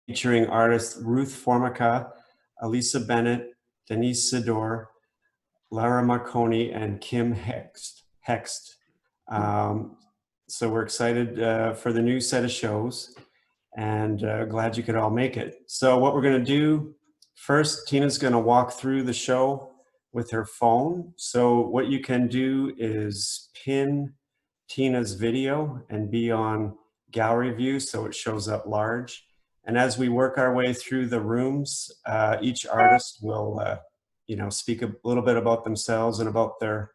featuring artists Ruth Formica, Elisa Bennett, Denise Sidor, Lara Marconi, and Kim Hext. So we're excited for the new set of shows, and glad you could all make it. So what we're going to do first, Tina's going to walk through the show with her phone. So what you can do is pin Tina's video and be on gallery view so it shows up large. And as we work our way through the rooms, each artist will speak a little bit about themselves and about their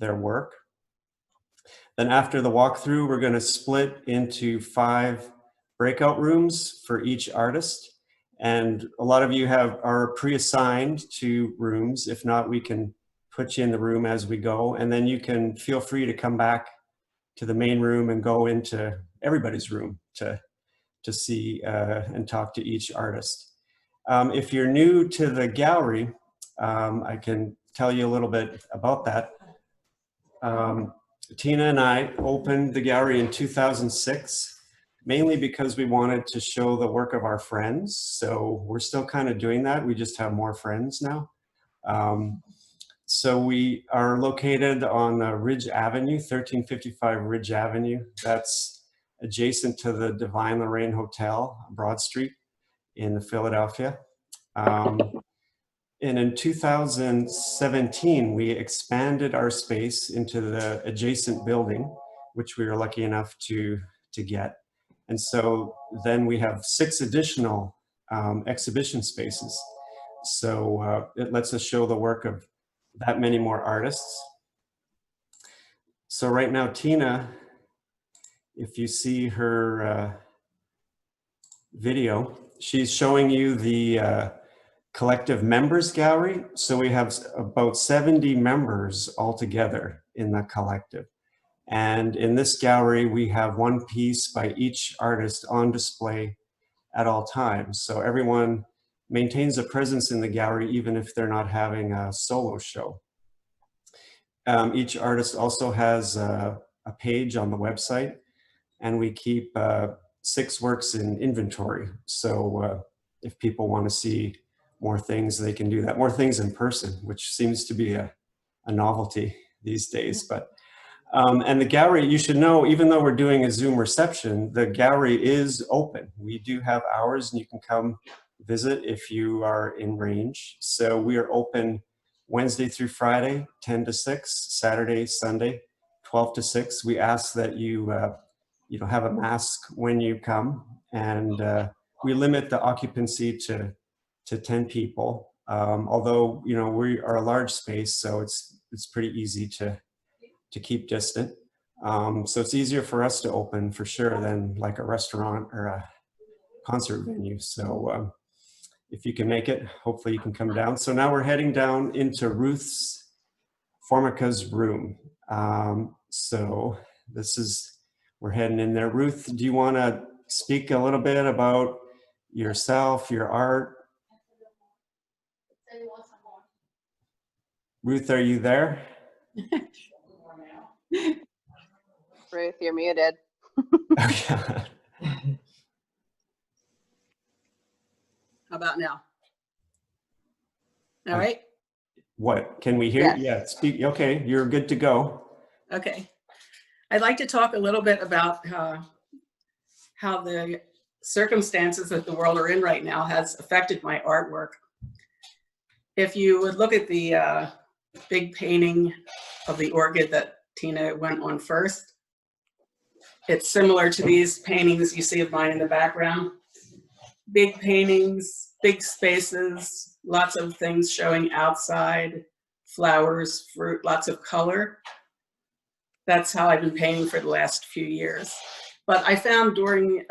work. Then after the walkthrough, we're going to split into 5 breakout rooms for each artist. And a lot of you are pre-assigned to rooms. If not, we can put you in the room as we go. And then you can feel free to come back to the main room and go into everybody's room to see and talk to each artist. If you're new to the gallery, I can tell you a little bit about that. Tina and I opened the gallery in 2006, mainly because we wanted to show the work of our friends. So we're still kind of doing that. We just have more friends now. So we are located on Ridge Avenue, 1355 Ridge Avenue. That's adjacent to the Divine Lorraine Hotel, Broad Street in Philadelphia. And in 2017, we expanded our space into the adjacent building, which we were lucky enough to get. And so then we have 6 additional exhibition spaces. So it lets us show the work of that many more artists. So right now, Tina, if you see her video, she's showing you the collective members gallery. So we have about 70 members altogether in the collective. And in this gallery, we have 1 piece by each artist on display at all times. So everyone maintains a presence in the gallery, even if they're not having a solo show. Each artist also has a page on the website, and we keep 6 works in inventory. So if people want to see more things, they can do that. More things in person, which seems to be a novelty these days. But and the gallery, you should know, even though we're doing a Zoom reception, the gallery is open. We do have hours, and you can come visit if you are in range. So we are open Wednesday through Friday, 10 to 6, Saturday, Sunday, 12 to 6. We ask that you have a mask when you come, and we limit the occupancy to 10 people. Although, we are a large space, so it's pretty easy to keep distant. So it's easier for us to open for sure than like a restaurant or a concert venue. So if you can make it, hopefully you can come down. So now we're heading down into Ruth's Formica's room. So we're heading in there. Ruth, do you want to speak a little bit about yourself, your art? Ruth, are you there? Ruth, you're muted. How about now? All right. What? Can we hear? Yes. Yeah, speak. Okay, you're good to go. Okay. I'd like to talk a little bit about how the circumstances that the world are in right now has affected my artwork. If you would look at the big painting of the orchid that Tina went on first, it's similar to these paintings you see of mine in the background. Big paintings, big spaces, lots of things showing outside, flowers, fruit, lots of color. That's how I've been painting for the last few years. But I found during,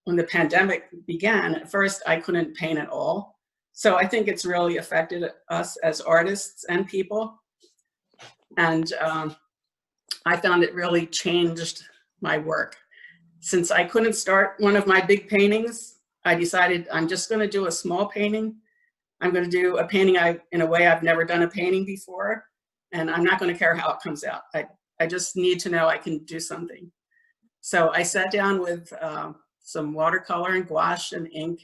when the pandemic began, at first I couldn't paint at all. So I think it's really affected us as artists and people. And I found it really changed my work. Since I couldn't start one of my big paintings, I decided I'm just going to do a small painting. I'm going to do a painting in a way I've never done a painting before, and I'm not going to care how it comes out. I just need to know I can do something. So I sat down with some watercolor and gouache and ink,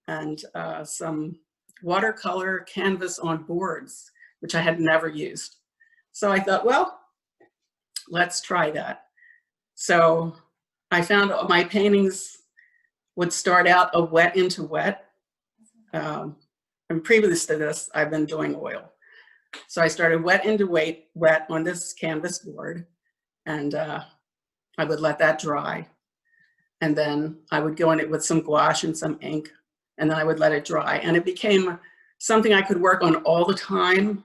and some watercolor canvas on boards, which I had never used. So I thought, well, let's try that. So I found my paintings would start out a wet into wet. And previous to this, I've been doing oil. So I started wet into wet on this canvas board, and I would let that dry. And then I would go in it with some gouache and some ink, and then I would let it dry. And it became something I could work on all the time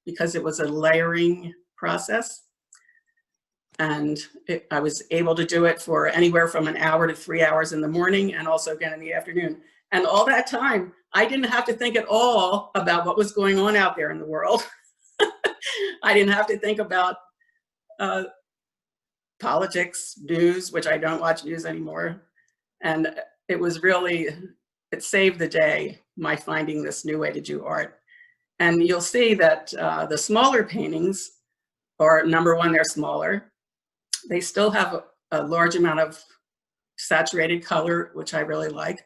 because it was a layering process. And I was able to do it for anywhere from an hour to 3 hours in the morning, and also again in the afternoon. And all that time, I didn't have to think at all about what was going on out there in the world. I didn't have to think about politics, news, which I don't watch news anymore. And it was really, it saved the day, my finding this new way to do art. And you'll see that the smaller paintings are, number one, they're smaller. They still have a large amount of saturated color, which I really like.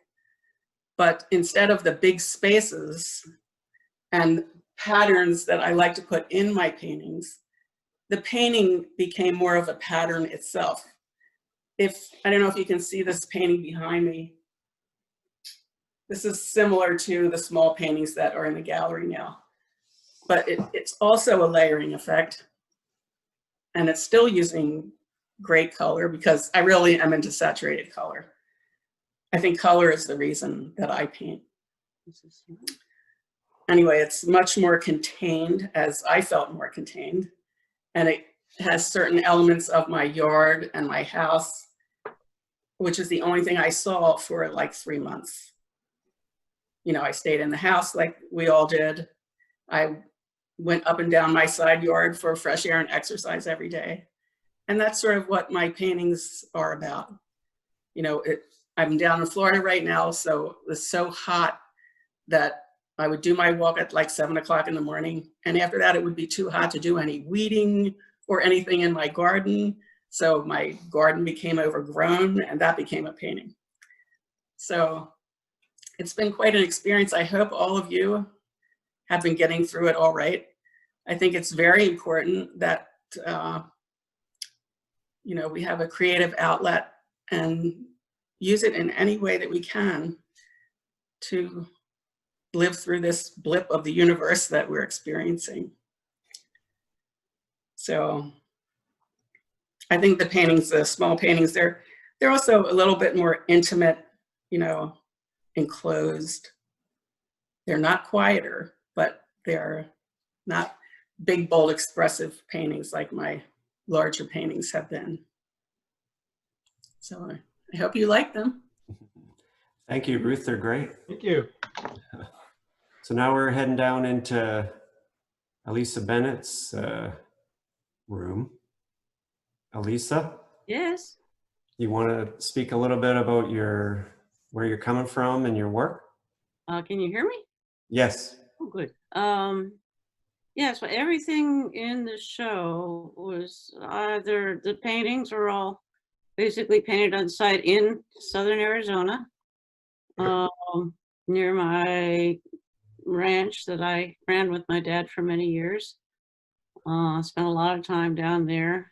But instead of the big spaces and patterns that I like to put in my paintings, the painting became more of a pattern itself. I don't know if you can see this painting behind me. This is similar to the small paintings that are in the gallery now, but it's also a layering effect, and it's still using great color because I really am into saturated color. I think color is the reason that I paint. Anyway, it's much more contained, as I felt more contained, and it has certain elements of my yard and my house, which is the only thing I saw for like 3 months. You know, I stayed in the house like we all did. I went up and down my side yard for fresh air and exercise every day. And that's sort of what my paintings are about. You know, I'm down in Florida right now, so it's so hot that I would do my walk at like 7 o'clock in the morning. And after that, it would be too hot to do any weeding or anything in my garden. So my garden became overgrown, and that became a painting. So it's been quite an experience. I hope all of you have been getting through it all right. I think it's very important that, you know, we have a creative outlet and use it in any way that we can to live through this blip of the universe that we're experiencing. So I think the paintings, the small paintings, they're also a little bit more intimate, you know, enclosed. They're not quieter, but they're not big, bold, expressive paintings like my larger paintings have been. So I hope you like them. Thank you, Ruth. They're great. Thank you. So now we're heading down into Elisa Bennett's room. Elisa? Yes. You want to speak a little bit about where you're coming from and your work? Can you hear me? Yes. Oh, good. Yeah, so everything in the show was either the paintings are all basically painted on site in southern Arizona, near my ranch that I ran with my dad for many years. Spent a lot of time down there.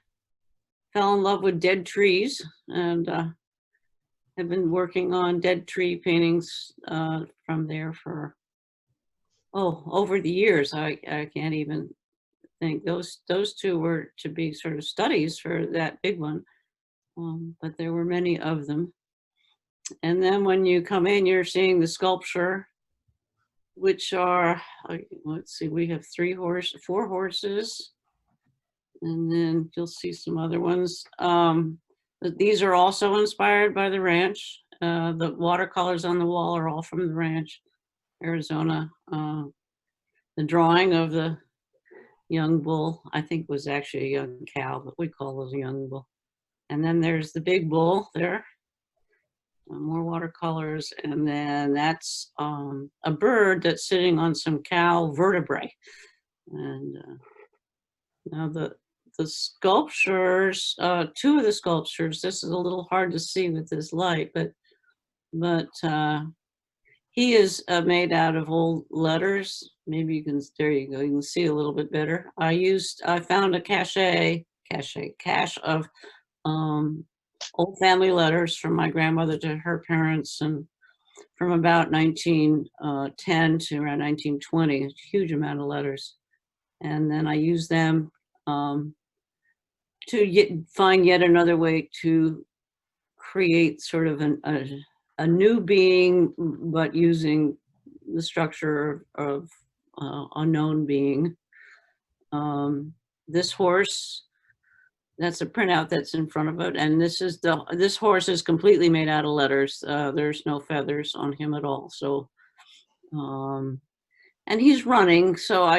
Fell in love with dead trees, and have been working on dead tree paintings from there for over the years. I can't even think. Those two were to be sort of studies for that big one, but there were many of them. And then when you come in, you're seeing the sculpture, which are, let's see, we have 4 horses, and then you'll see some other ones. These are also inspired by the ranch. The watercolors on the wall are all from the ranch, Arizona. The drawing of the young bull, I think, was actually a young cow, but we call those a young bull. And then there's the big bull there. More watercolors, and then that's a bird that's sitting on some cow vertebrae. And now the the sculptures, two of the sculptures, this is a little hard to see with this light, but he is made out of old letters. Maybe you can, there you go, you can see a little bit better. I found a cache of old family letters from my grandmother to her parents, and from about 1910 to around 1920, a huge amount of letters. And then I used them to find yet another way to create sort of a new being, but using the structure of unknown being. This horse, that's a printout that's in front of it, and this horse is completely made out of letters. There's no feathers on him at all. So, and he's running, so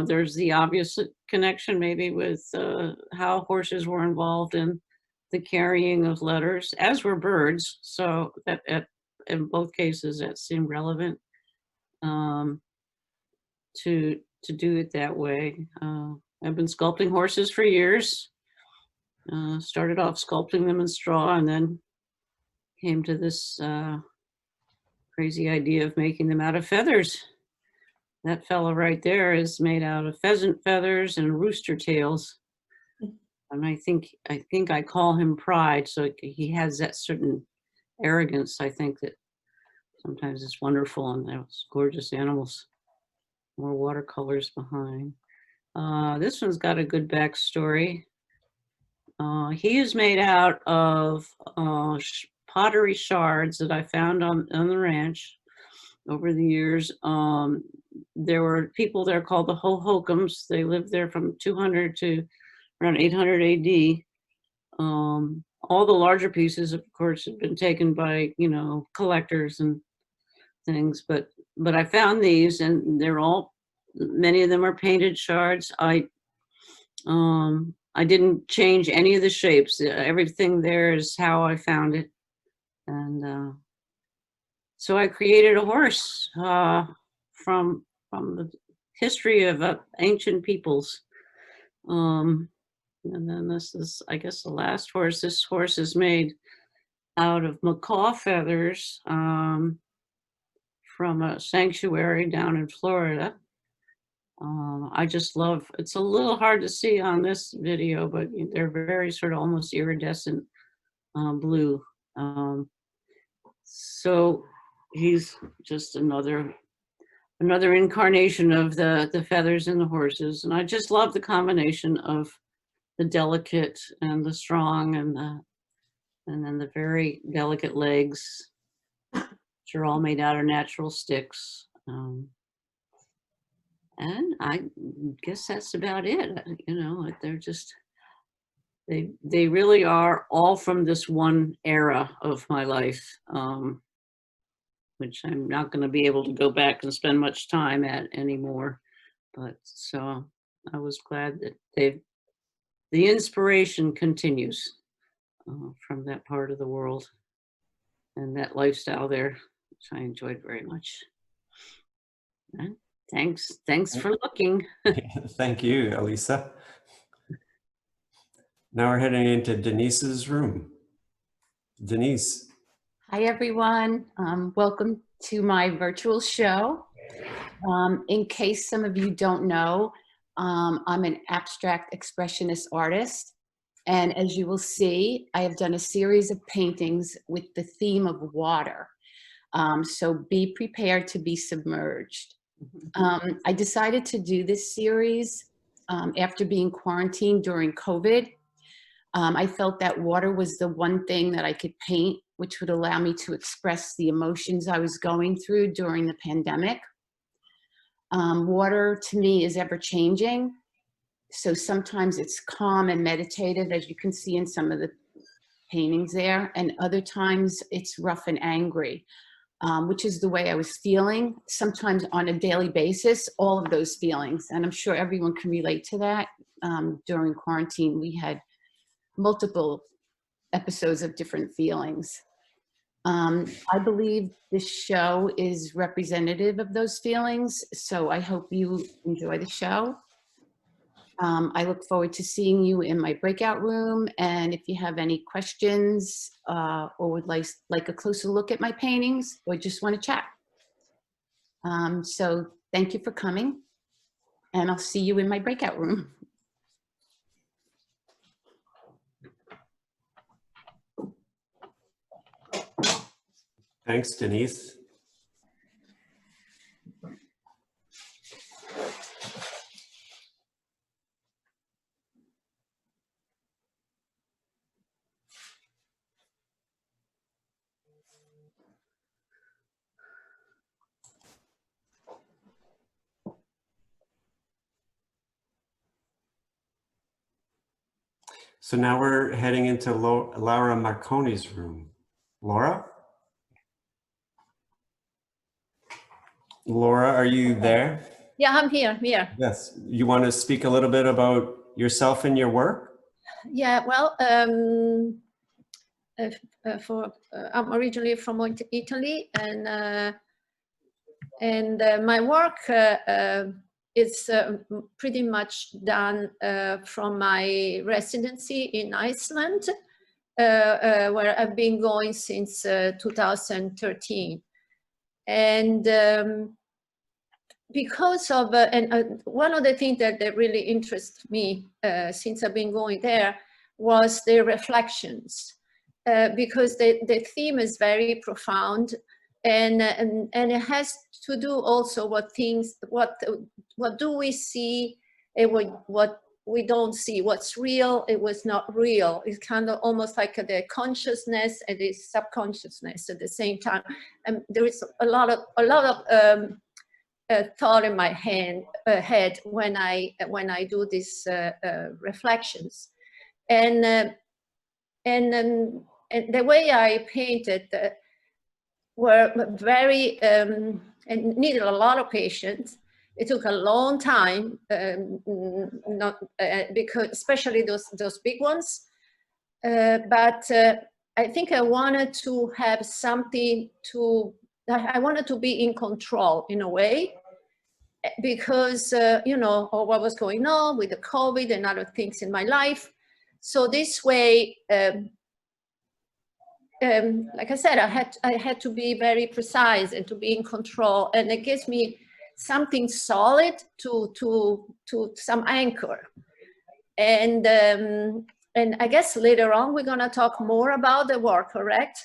there's the obvious connection maybe with how horses were involved in the carrying of letters, as were birds. So that in both cases that seemed relevant to do it that way. I've been sculpting horses for years. Started off sculpting them in straw, and then came to this crazy idea of making them out of feathers. That fella right there is made out of pheasant feathers and rooster tails. And I think I call him Pride. So he has that certain arrogance, I think, that sometimes is wonderful, and those gorgeous animals. More watercolors behind. This one's got a good backstory. He is made out of pottery shards that I found on the ranch over the years. There were people there called the Hohokams. They lived there from 200 to around 800 AD. All the larger pieces, of course, have been taken by, collectors and things, but I found these, and many of them are painted shards. I didn't change any of the shapes. Everything there is how I found it. And so I created a horse from the history of ancient peoples. And then this is, I guess, the last horse. This horse is made out of macaw feathers from a sanctuary down in Florida. I just love, it's a little hard to see on this video, but they're very sort of almost iridescent blue. So he's just another incarnation of the feathers in the horses. And I just love the combination of the delicate and the strong, and then the very delicate legs, which are all made out of natural sticks. And I guess that's about it. They're just, they really are all from this one era of my life, which I'm not going to be able to go back and spend much time at anymore. But so I was glad that the inspiration continues from that part of the world and that lifestyle there, which I enjoyed very much. And thanks for looking. Thank you, Elisa. Now we're heading into Denise's room. Denise. Hi, everyone. Welcome to my virtual show. In case some of you don't know, I'm an abstract expressionist artist. And as you will see, I have done a series of paintings with the theme of water. So be prepared to be submerged. I decided to do this series after being quarantined during COVID. I felt that water was the one thing that I could paint, which would allow me to express the emotions I was going through during the pandemic. Water to me is ever changing. So sometimes it's calm and meditative, as you can see in some of the paintings there. And other times it's rough and angry, which is the way I was feeling sometimes on a daily basis, all of those feelings. And I'm sure everyone can relate to that. During quarantine, we had multiple episodes of different feelings. I believe this show is representative of those feelings, so I hope you enjoy the show. I look forward to seeing you in my breakout room. And if you have any questions or would like a closer look at my paintings or just want to chat. So thank you for coming, and I'll see you in my breakout room. Thanks, Denise. So now we're heading into Laura Marconi's room. Laura? Laura, are you there? Yeah, I'm here. Yes. You want to speak a little bit about yourself and your work? Yeah, well, I'm originally from Italy, and my work is pretty much done from my residency in Iceland, where I've been going since 2013. And because of, one of the things that really interests me since I've been going there was the reflections, because the theme is very profound, and it has to do also what do we see, and what we don't see, what's real, it was not real. It's kind of almost like the consciousness and the subconsciousness at the same time. And there is a lot of thought in my head when I do these reflections, and the way I painted were very and needed a lot of patience. It took a long time, because especially those big ones. But I think I wanted to have something to. I wanted to be in control in a way, because you know, of what was going on with the COVID and other things in my life. So this way, like I said, I had to be very precise and to be in control, and it gives me something solid to some anchor. And I guess later on we're gonna talk more about the work, correct?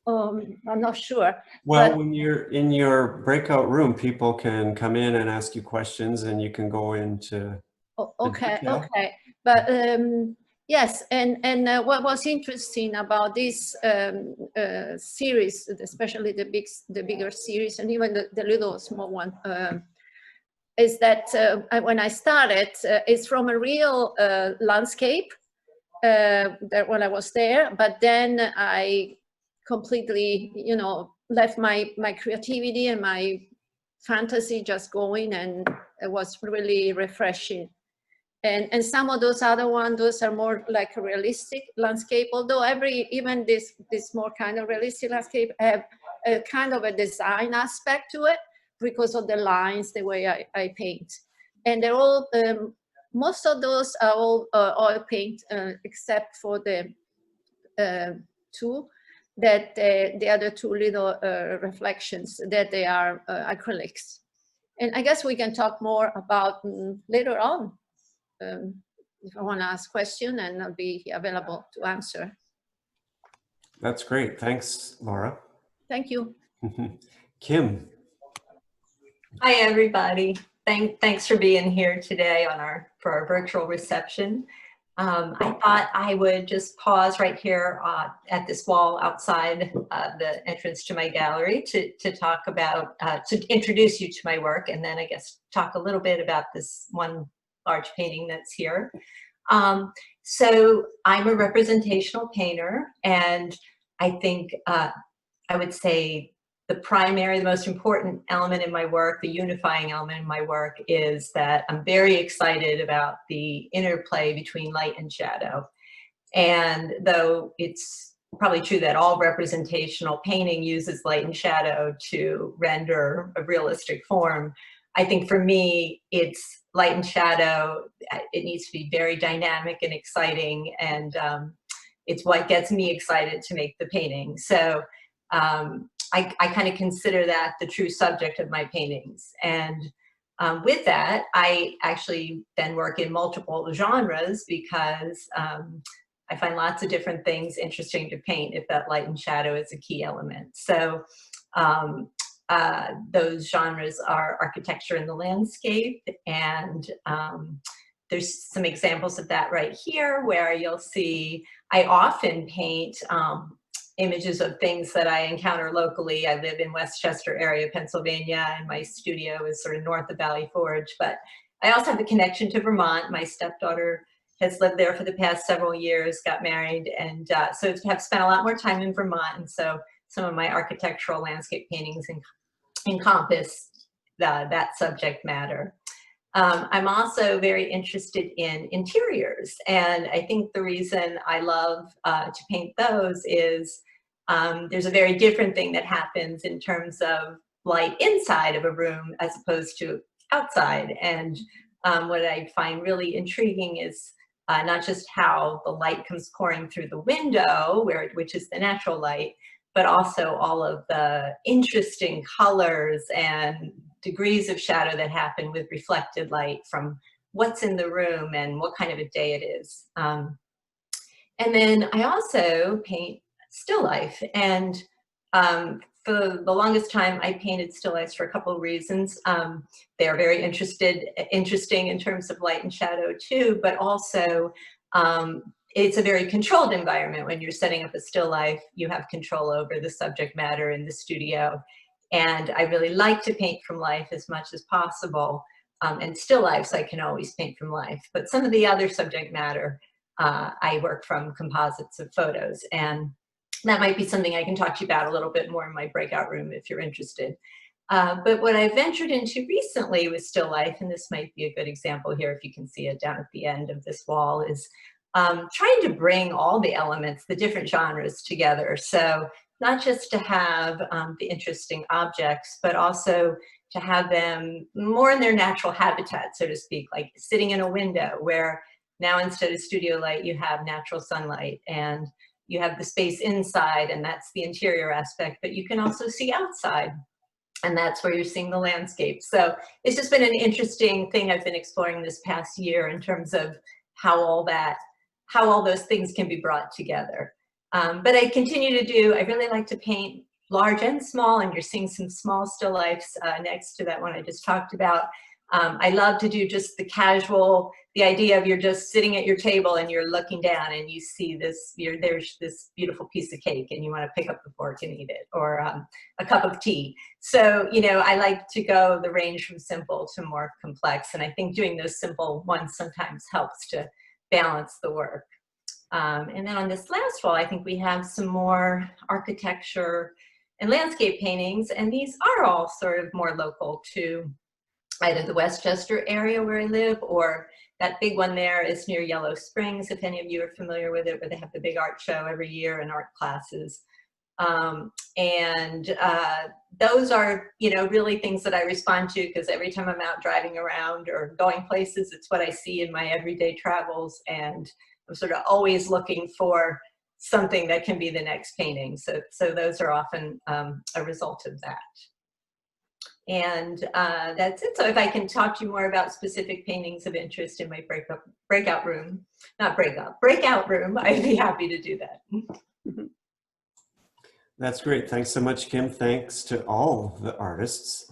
I'm not sure. Well, but when you're in your breakout room, people can come in and ask you questions, and you can go into. Okay, detail. okay. But yes, and what was interesting about this series, especially the bigger series, and even the little small one, is that when I started, it's from a real landscape that when I was there, but then I completely, you know, left my creativity and my fantasy just going, and it was really refreshing. And some of those other ones, those are more like a realistic landscape, although even this more kind of realistic landscape have a kind of a design aspect to it because of the lines, the way I paint. And they're all, most of those are all oil paint, except for the two, that the other two little reflections, that they are acrylics. And I guess we can talk more about later on. If I want to ask questions, and I'll be available to answer. That's great. Thanks, Laura. Thank you. Kim. Hi, everybody. Thanks for being here today for our virtual reception. I thought I would just pause right here at this wall outside the entrance to my gallery to talk about, to introduce you to my work, and then I guess talk a little bit about this one large painting that's here. So I'm a representational painter, and I think I would say the most important element in my work, the unifying element in my work, is that I'm very excited about the interplay between light and shadow. And though it's probably true that all representational painting uses light and shadow to render a realistic form, I think for me, it's light and shadow, it needs to be very dynamic and exciting, and it's what gets me excited to make the painting. So I kind of consider that the true subject of my paintings. And with that, I actually then work in multiple genres because I find lots of different things interesting to paint if that light and shadow is a key element. So those genres are architecture and the landscape, and there's some examples of that right here where you'll see I often paint images of things that I encounter locally. I live in Westchester area, Pennsylvania, and my studio is sort of north of Valley Forge, but I also have a connection to Vermont. My stepdaughter has lived there for the past several years, got married, and so have spent a lot more time in Vermont, and so some of my architectural landscape paintings encompass that subject matter. I'm also very interested in interiors, and I think the reason I love to paint those is there's a very different thing that happens in terms of light inside of a room as opposed to outside. And what I find really intriguing is not just how the light comes pouring through the window, which is the natural light, but also all of the interesting colors and degrees of shadow that happen with reflected light from what's in the room and what kind of a day it is. And then I also paint still life. And for the longest time, I painted still lifes for a couple of reasons. They're very interesting in terms of light and shadow too, but also it's a very controlled environment. When you're setting up a still life, you have control over the subject matter in the studio. And I really like to paint from life as much as possible. And still lifes, I can always paint from life. But some of the other subject matter, I work from composites of photos. And that might be something I can talk to you about a little bit more in my breakout room if you're interested. But what I ventured into recently with still life, and this might be a good example here if you can see it down at the end of this wall, is trying to bring all the elements, the different genres together. So not just to have the interesting objects, but also to have them more in their natural habitat, so to speak, like sitting in a window where now instead of studio light, you have natural sunlight, and you have the space inside, and that's the interior aspect, but you can also see outside, and that's where you're seeing the landscape. So it's just been an interesting thing I've been exploring this past year in terms of how all those things can be brought together. But I continue to do, I really like to paint large and small, and you're seeing some small still lifes next to that one I just talked about. I love to do just the casual, the idea of you're just sitting at your table and you're looking down and you see this, there's this beautiful piece of cake and you want to pick up the fork and eat it, or a cup of tea. So, you know, I like to go the range from simple to more complex. And I think doing those simple ones sometimes helps to balance the work. And then on this last wall, I think we have some more architecture and landscape paintings. And these are all sort of more local to either the Westchester area where I live, or that big one there is near Yellow Springs, if any of you are familiar with it, where they have the big art show every year and art classes. Those are, you know, really things that I respond to because every time I'm out driving around or going places, it's what I see in my everyday travels, and I'm sort of always looking for something that can be the next painting. So those are often a result of that. And that's it. So if I can talk to you more about specific paintings of interest in my breakout room, breakout room, I'd be happy to do that. That's great. Thanks so much, Kim. Thanks to all the artists.